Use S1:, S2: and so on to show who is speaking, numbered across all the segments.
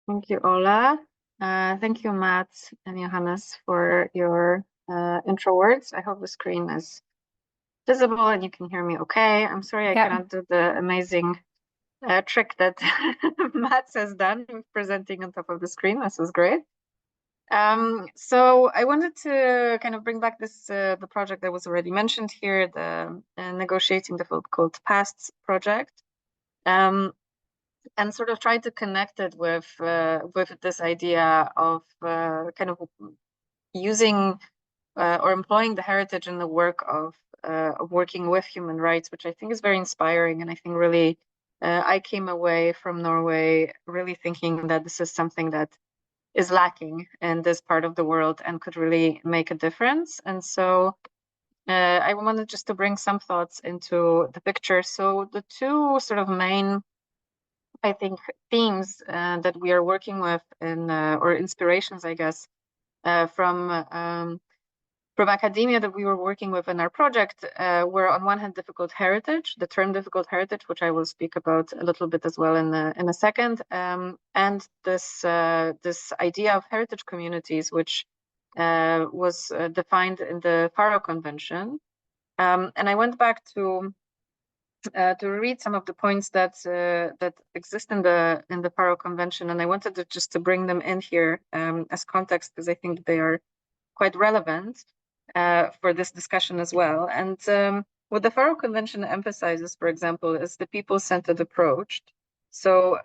S1: Thank you, Ola. Thank you, Matt and Johannes, for your intro words. I hope the screen is visible and you can hear me okay. I'm sorry I
S2: Yeah.
S1: cannot do the amazing trick that Matt has done with presenting on top of the screen. This was great. So I wanted to kind of bring back this the project that was already mentioned here, the Negotiating the Difficult Pasts project. And sort of try to connect it with this idea of kind of using or employing the heritage in the work of working with human rights, which I think is very inspiring. And I think really I came away from Norway really thinking that this is something that is lacking in this part of the world and could really make a difference. And so I wanted just to bring some thoughts into the picture. So the two sort of main, I think, themes that we are working with in or inspirations, I guess, from academia that we were working with in our project were on one hand difficult heritage, the term difficult heritage, which I will speak about a little bit as well in a second, and this idea of heritage communities, which was defined in the Faro Convention. And I went back to read some of the points that exist in the Faro Convention, and I wanted to bring them in here as context because I think they are quite relevant for this discussion as well. And what the Faro Convention emphasizes, for example, is the people-centered approach. So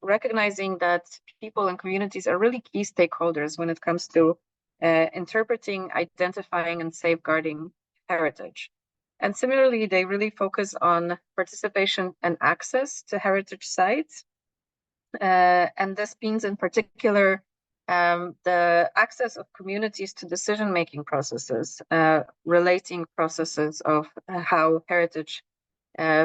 S1: recognizing that people and communities are really key stakeholders when it comes to interpreting, identifying, and safeguarding heritage. And similarly, they really focus on participation and access to heritage sites. And this means in particular the access of communities to decision-making processes, relating processes of how heritage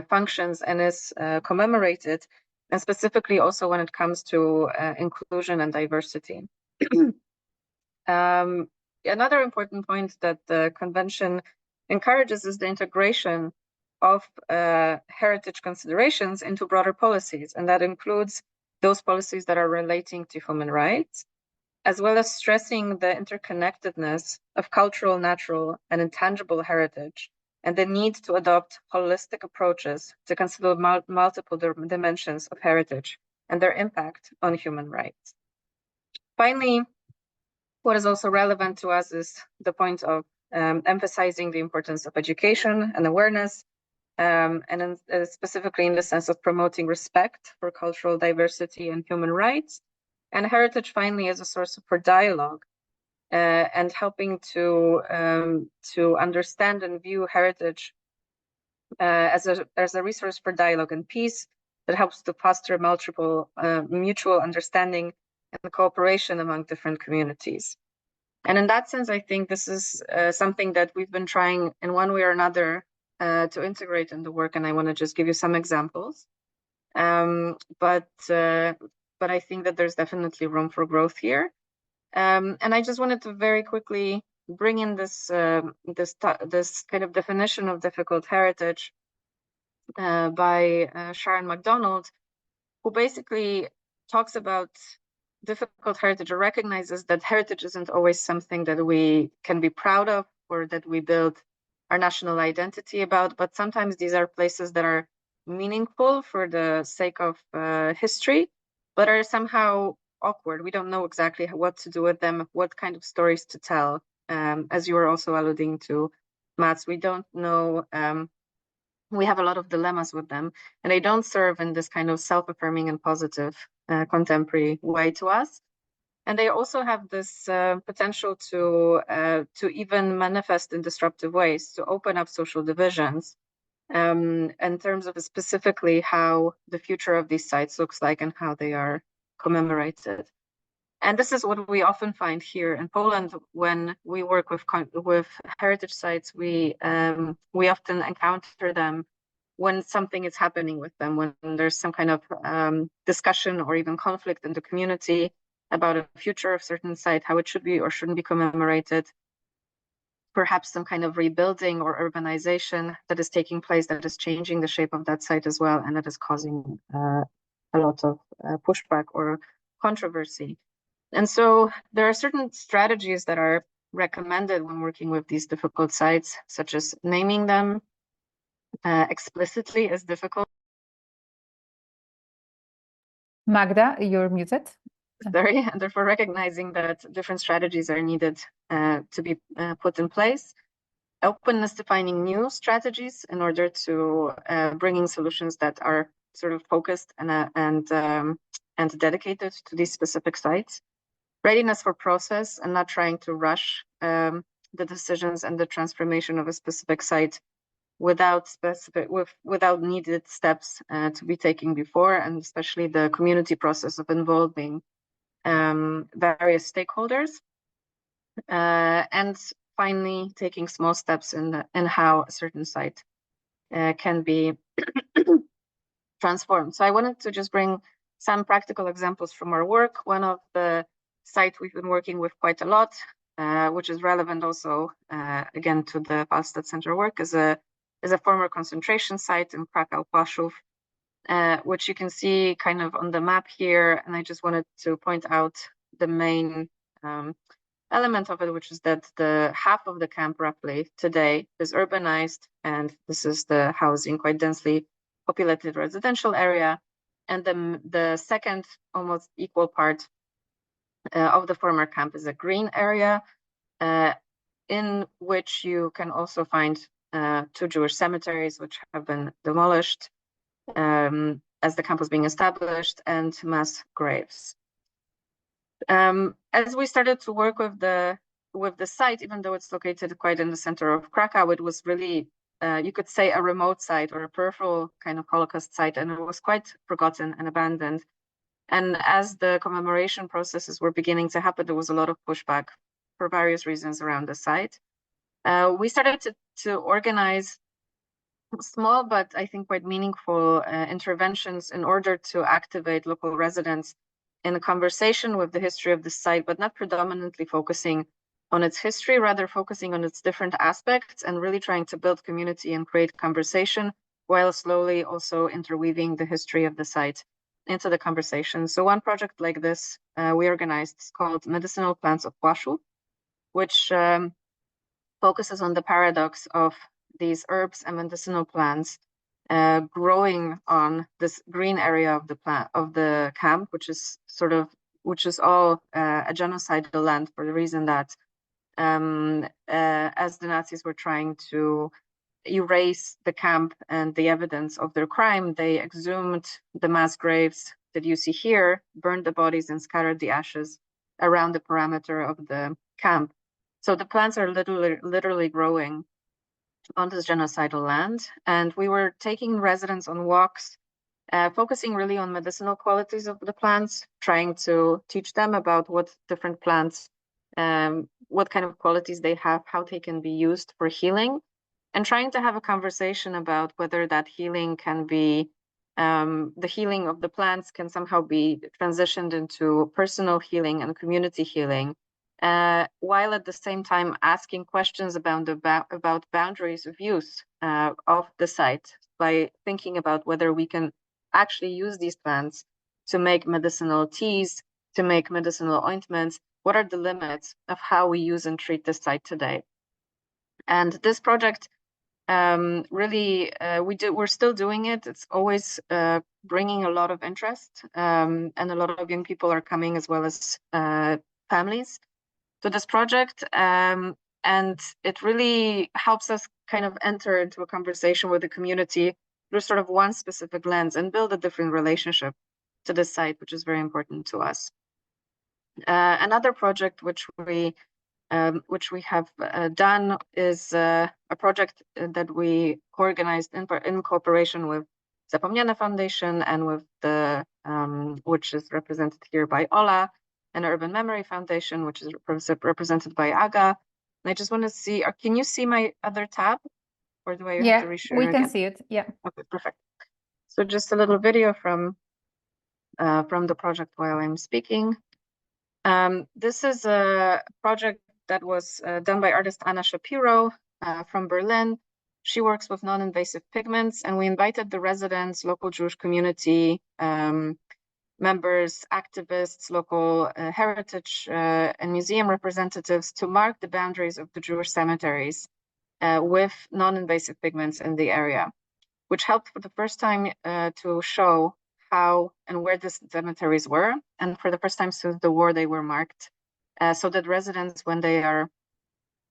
S1: functions and is commemorated, and specifically also when it comes to inclusion and diversity. Another important point that the convention encourages is the integration of heritage considerations into broader policies, and that includes those policies that are relating to human rights, as well as stressing the interconnectedness of cultural, natural, and intangible heritage, and the need to adopt holistic approaches to consider multiple dimensions of heritage and their impact on human rights. Finally, what is also relevant to us is the point of emphasizing the importance of education and awareness, and specifically in the sense of promoting respect for cultural diversity and human rights. And heritage finally is a source for dialogue and helping to understand and view heritage as a resource for dialogue and peace that helps to foster multiple mutual understanding and cooperation among different communities. And in that sense, I think this is something that we've been trying in one way or another to integrate in the work, and I want to just give you some examples. But I think that there's definitely room for growth here. And I just wanted to very quickly bring in this kind of definition of difficult heritage by Sharon MacDonald, who basically talks about difficult heritage or recognizes that heritage isn't always something that we can be proud of or that we build our national identity about, but sometimes these are places that are meaningful for the sake of history, but are somehow awkward. We don't know exactly what to do with them, what kind of stories to tell. As you were also alluding to, Mats, we don't know. We have a lot of dilemmas with them, and they don't serve in this kind of self-affirming and positive contemporary way to us. And they also have this potential to even manifest in disruptive ways, to open up social divisions in terms of specifically how the future of these sites looks like and how they are commemorated. And this is what we often find here in Poland when we work with heritage sites. We often encounter them when something is happening with them, when there's some kind of discussion or even conflict in the community about a future of certain site, how it should be or shouldn't be commemorated. Perhaps some kind of rebuilding or urbanization that is taking place that is changing the shape of that site as well, and that is causing a lot of pushback controversy. And so there are certain strategies that are recommended when working with these difficult sites, such as naming them explicitly as difficult.
S2: Magda, you're muted.
S1: Sorry, and therefore recognizing that different strategies are needed to be put in place. Openness to finding new strategies in order to bringing solutions that are sort of focused and dedicated to these specific sites. Readiness for process and not trying to rush the decisions and the transformation of a specific site without needed steps to be taken before, and especially the community process of involving various stakeholders. And finally, taking small steps in how a certain site can be transformed. So I wanted to just bring some practical examples from our work. One of the sites we've been working with quite a lot, which is relevant also, again, to the FestivALT Center work, is a former concentration site in Kraków, Płaszów, which you can see kind of on the map here. And I just wanted to point out the main element of it, which is that the half of the camp roughly today is urbanized, and this is the housing, quite densely populated residential area. And the second almost equal part of the former camp is a green area in which you can also find 2 Jewish cemeteries, which have been demolished as the camp was being established, and mass graves. As we started to work with the site, even though it's located quite in the center of Krakow, it was really, you could say, a remote site or a peripheral kind of Holocaust site, and it was quite forgotten and abandoned. And as the commemoration processes were beginning to happen, there was a lot of pushback for various reasons around the site. We started to organize small, but I think quite meaningful interventions in order to activate local residents in a conversation with the history of the site, but not predominantly focusing on its history, rather focusing on its different aspects and really trying to build community and create conversation while slowly also interweaving the history of the site into the conversation. So one project like this we organized is called Medicinal Plants of Płaszów, which focuses on the paradox of these herbs and medicinal plants growing on this green area of the camp, which is all a genocidal land, for the reason that as the Nazis were trying to erase the camp and the evidence of their crime, they exhumed the mass graves that you see here, burned the bodies, and scattered the ashes around the perimeter of the camp. So the plants are literally growing on this genocidal land. And we were taking residents on walks, focusing really on medicinal qualities of the plants, trying to teach them about what different plants, what kind of qualities they have, how they can be used for healing, and trying to have a conversation about whether that healing can be, the healing of the plants can somehow be transitioned into personal healing and community healing, while at the same time asking questions about boundaries of use of the site, by thinking about whether we can actually use these plants to make medicinal teas, to make medicinal ointments. What are the limits of how we use and treat this site today? And this project really, we're still doing it. It's always bringing a lot of interest, and a lot of young people are coming, as well as families, to this project, and it really helps us kind of enter into a conversation with the community through sort of one specific lens and build a different relationship to the site, which is very important to us. Another project which we have done is a project that we co-organized in cooperation with Zapomniane Foundation and with the which is represented here by Ola, and Urban Memory Foundation, which is represented by Aga. And I just want to see, can you see my other tab? Or do I have to reshare?
S2: Yeah, we can see it. Yeah.
S1: Okay, perfect. So just a little video from the project while I'm speaking. This is a project that was done by artist Anna Shapiro from Berlin. She works with non-invasive pigments, and we invited the residents, local Jewish community, members, activists, local heritage and museum representatives to mark the boundaries of the Jewish cemeteries with non-invasive pigments in the area, which helped for the first time to show how and where the cemeteries were. And for the first time since the war, they were marked so that residents, when they are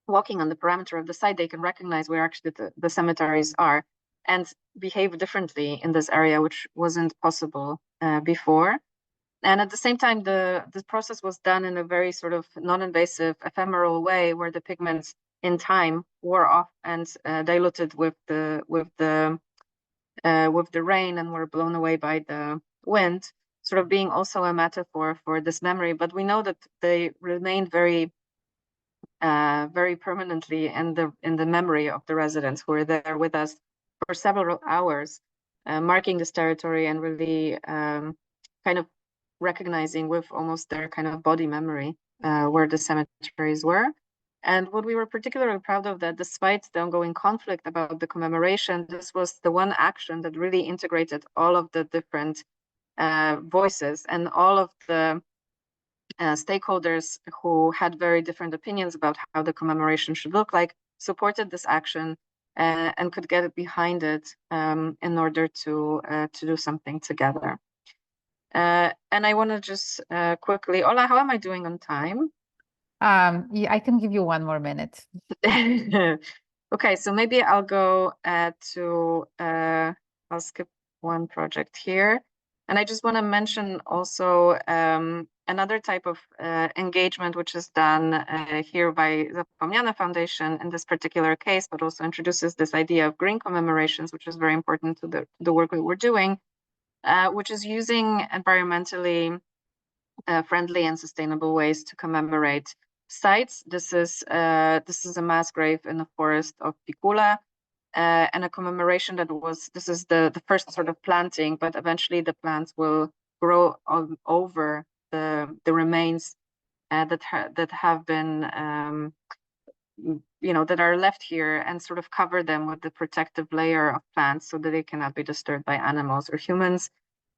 S1: walking on the perimeter of the site, they can recognize where actually the cemeteries are and behave differently in this area, which wasn't possible before. And at the same time, this process was done in a very sort of non-invasive, ephemeral way, where the pigments in time wore off and diluted with the rain and were blown away by the wind, sort of being also a metaphor for this memory. But we know that they remained very permanently in the memory of the residents who were there with us for several hours, marking this territory and really kind of recognizing with almost their kind of body memory where the cemeteries were. And what we were particularly proud of, that despite the ongoing conflict about the commemoration, this was the one action that really integrated all of the different voices and all of the stakeholders who had very different opinions about how the commemoration should look like, supported this action and could get behind it in order to do something together. And I want to just quickly, Ola, how am I doing on time?
S2: Yeah, I can give you 1 more minute.
S1: Okay, so maybe I'll go I'll skip one project here. And I just want to mention also another type of engagement which is done here by Zapomniane Foundation in this particular case, but also introduces this idea of green commemorations, which is very important to the work that we're doing, which is using environmentally friendly and sustainable ways to commemorate sites. This is a mass grave in the forest of Picula, and a commemoration this is the first sort of planting, but eventually the plants will grow over the remains that have been that are left here, and sort of cover them with the protective layer of plants so that they cannot be disturbed by animals or humans.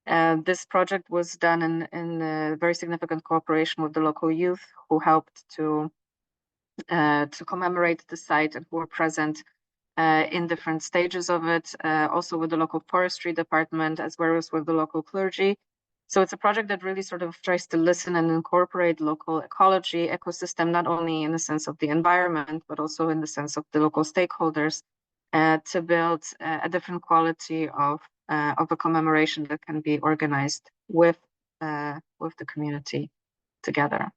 S1: This project was done in a very significant cooperation with the local youth who helped to commemorate the site and who were present in different stages of it, also with the local forestry department, as well as with the local clergy. So it's a project that really sort of tries to listen and incorporate local ecology, ecosystem, not only in the sense of the environment, but also in the sense of the local stakeholders, to build a different quality of a commemoration that can be organized with the community together.